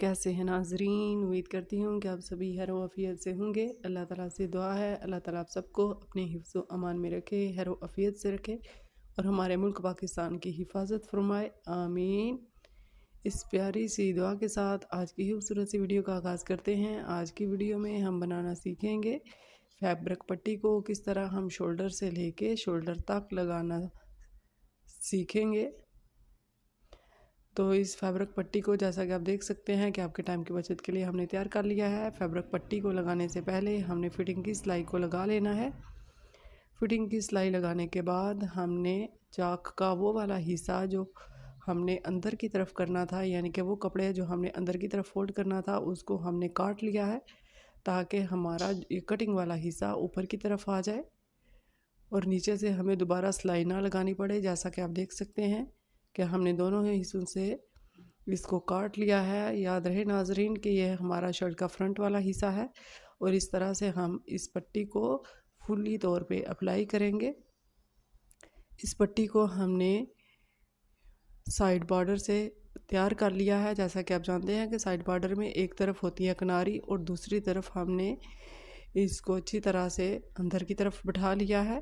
कैसे हैं नाजरीन। उम्मीद करती हूँ कि आप सभी खैर आफियत से होंगे। अल्लाह ताला से दुआ है अल्लाह ताला आप सबको अपने हिफ्ज़ व अमान में रखे, खैर आफियत से रखे और हमारे मुल्क पाकिस्तान की हिफाजत फरमाए, आमीन। इस प्यारी सी दुआ के साथ आज की खूबसूरत सी वीडियो का आगाज़ करते हैं। आज की वीडियो में हम बनाना सीखेंगे फैब्रिक पट्टी को किस तरह हम शोल्डर से लेके शोल्डर तक लगाना सीखेंगे। तो इस फैब्रिक पट्टी को जैसा कि आप देख सकते हैं कि आपके टाइम की बचत के लिए हमने तैयार कर लिया है। फैब्रिक पट्टी को लगाने से पहले हमने फिटिंग की सिलाई को लगा लेना है। फिटिंग की सिलाई लगाने के बाद हमने चाक का वो वाला हिस्सा जो हमने अंदर की तरफ करना था, यानी कि वो कपड़े जो हमने अंदर की तरफ फोल्ड करना था, उसको हमने काट लिया है ताकि हमारा ये कटिंग वाला हिस्सा ऊपर की तरफ आ जाए और नीचे से हमें दोबारा सिलाई ना लगानी पड़े। जैसा कि आप देख सकते हैं कि हमने दोनों ही हिस्सों से इसको काट लिया है। याद रहे नाजरीन कि यह हमारा शर्ट का फ्रंट वाला हिस्सा है और इस तरह से हम इस पट्टी को फुल्ली तौर पे अप्लाई करेंगे। इस पट्टी को हमने साइड बॉर्डर से तैयार कर लिया है। जैसा कि आप जानते हैं कि साइड बॉर्डर में एक तरफ होती है किनारी और दूसरी तरफ हमने इसको अच्छी तरह से अंदर की तरफ बिठा लिया है।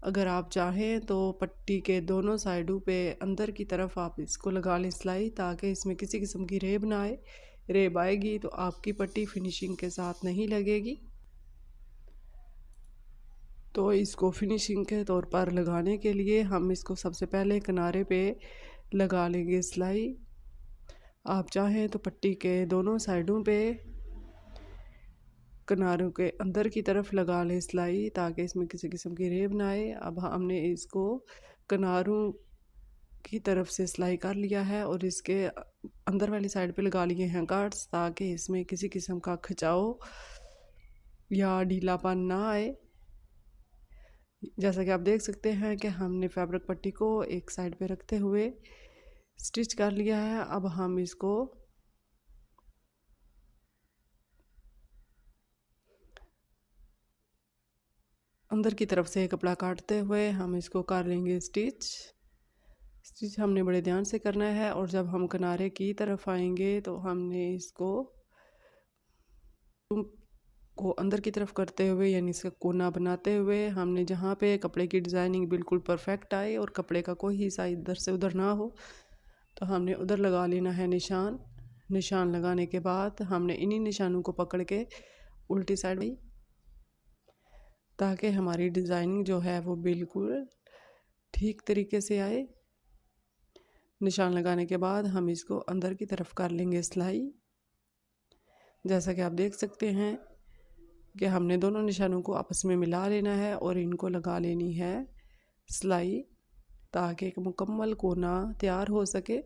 अगर आप चाहें तो पट्टी के दोनों साइडों पे अंदर की तरफ आप इसको लगा लें सिलाई, ताकि इसमें किसी किस्म की रेब ना आए। रेब आएगी तो आपकी पट्टी फिनिशिंग के साथ नहीं लगेगी। तो इसको फिनिशिंग के तौर पर लगाने के लिए हम इसको सबसे पहले किनारे पे लगा लेंगे सिलाई। आप चाहें तो पट्टी के दोनों साइडों पे किनारों के अंदर की तरफ लगा लें सिलाई, ताकि इसमें किसी किस्म की रेब ना आए। अब हमने इसको किनारों की तरफ से सिलाई कर लिया है और इसके अंदर वाली साइड पे लगा लिए हैं गार्ड्स, ताकि इसमें किसी किस्म का खिंचाव या ढीलापन ना आए। जैसा कि आप देख सकते हैं कि हमने फैब्रिक पट्टी को एक साइड पे रखते हुए स्टिच कर लिया है। अब हम इसको अंदर की तरफ से कपड़ा काटते हुए हम इसको कर लेंगे स्टिच हमने बड़े ध्यान से करना है और जब हम किनारे की तरफ आएंगे तो हमने इसको को अंदर की तरफ करते हुए, यानी इसका कोना बनाते हुए, हमने जहाँ पे कपड़े की डिज़ाइनिंग बिल्कुल परफेक्ट आए और कपड़े का कोई हिस्सा इधर से उधर ना हो, तो हमने उधर लगा लेना है निशान लगाने के बाद हमने इन्हीं निशानों को पकड़ के उल्टी साइड में, ताकि हमारी डिज़ाइनिंग जो है वो बिल्कुल ठीक तरीके से आए। निशान लगाने के बाद हम इसको अंदर की तरफ कर लेंगे सिलाई। जैसा कि आप देख सकते हैं कि हमने दोनों निशानों को आपस में मिला लेना है और इनको लगा लेनी है सिलाई, ताकि एक मुकम्मल कोना तैयार हो सके।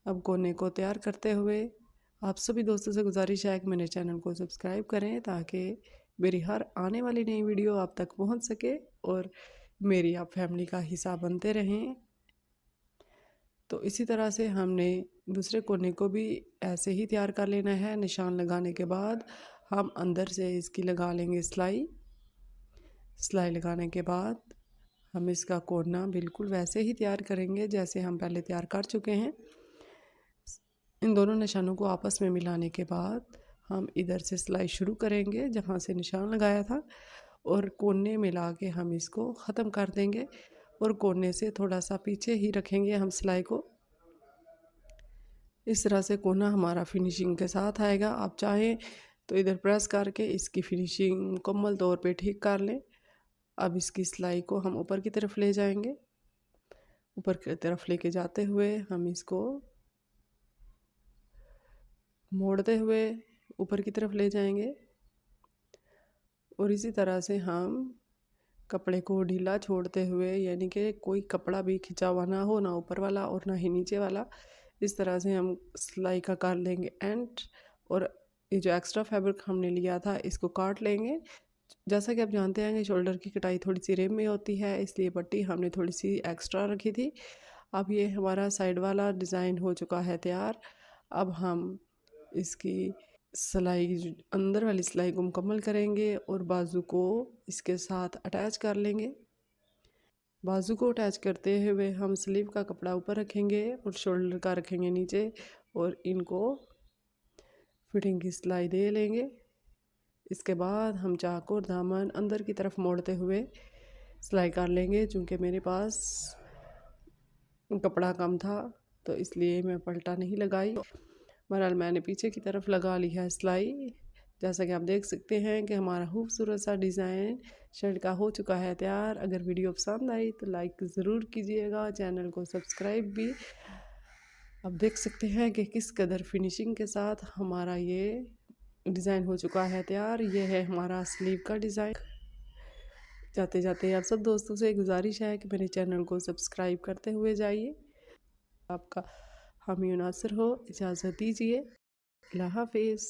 अब कोने को तैयार करते हुए आप सभी दोस्तों से गुजारिश है कि मेरे चैनल को सब्सक्राइब करें, ताकि मेरी हर आने वाली नई वीडियो आप तक पहुंच सके और मेरी आप फैमिली का हिस्सा बनते रहें। तो इसी तरह से हमने दूसरे कोने को भी ऐसे ही तैयार कर लेना है। निशान लगाने के बाद हम अंदर से इसकी लगा लेंगे सिलाई लगाने के बाद हम इसका कोना बिल्कुल वैसे ही तैयार करेंगे जैसे हम पहले तैयार कर चुके हैं। इन दोनों निशानों को आपस में मिलाने के बाद हम इधर से सिलाई शुरू करेंगे जहाँ से निशान लगाया था और कोने मिला के हम इसको ख़त्म कर देंगे और कोने से थोड़ा सा पीछे ही रखेंगे हम सिलाई को। इस तरह से कोना हमारा फिनिशिंग के साथ आएगा। आप चाहें तो इधर प्रेस करके इसकी फिनिशिंग मुकम्मल तौर पे ठीक कर लें। अब इसकी सिलाई को हम ऊपर की तरफ ले जाएंगे। ऊपर की तरफ लेके जाते हुए हम इसको मोड़ते हुए ऊपर की तरफ ले जाएंगे और इसी तरह से हम कपड़े को ढीला छोड़ते हुए, यानी कि कोई कपड़ा भी खिंचा हुआ ना हो, ना ऊपर वाला और ना ही नीचे वाला, इस तरह से हम सिलाई का कर लेंगे एंड और ये जो एक्स्ट्रा फैब्रिक हमने लिया था इसको काट लेंगे। जैसा कि आप जानते हैं कि शोल्डर की कटाई थोड़ी सी रेब में होती है, इसलिए पट्टी हमने थोड़ी सी एक्स्ट्रा रखी थी। अब ये हमारा साइड वाला डिज़ाइन हो चुका है तैयार। अब हम इसकी सिलाई अंदर वाली सिलाई को मुकम्मल करेंगे और बाजू को इसके साथ अटैच कर लेंगे। बाजू को अटैच करते हुए हम स्लीव का कपड़ा ऊपर रखेंगे और शोल्डर का रखेंगे नीचे और इनको फिटिंग की सिलाई दे लेंगे। इसके बाद हम चाकू और दामन अंदर की तरफ मोड़ते हुए सिलाई कर लेंगे। चूँकि मेरे पास कपड़ा कम था तो इसलिए मैं पलटा नहीं लगाई। बहरहाल मैंने पीछे की तरफ लगा ली है सिलाई। जैसा कि आप देख सकते हैं कि हमारा खूबसूरत सा डिज़ाइन शर्ट का हो चुका है तैयार। अगर वीडियो पसंद आई तो लाइक ज़रूर कीजिएगा, चैनल को सब्सक्राइब भी। आप देख सकते हैं कि किस कदर फिनिशिंग के साथ हमारा ये डिज़ाइन हो चुका है तैयार। ये है हमारा स्लीव का डिज़ाइन। जाते जाते आप सब दोस्तों से गुजारिश है कि मेरे चैनल को सब्सक्राइब करते हुए जाइए। आपका हामी नासिर हो, इजाज़त दीजिए। अल्लाह हाफिज़।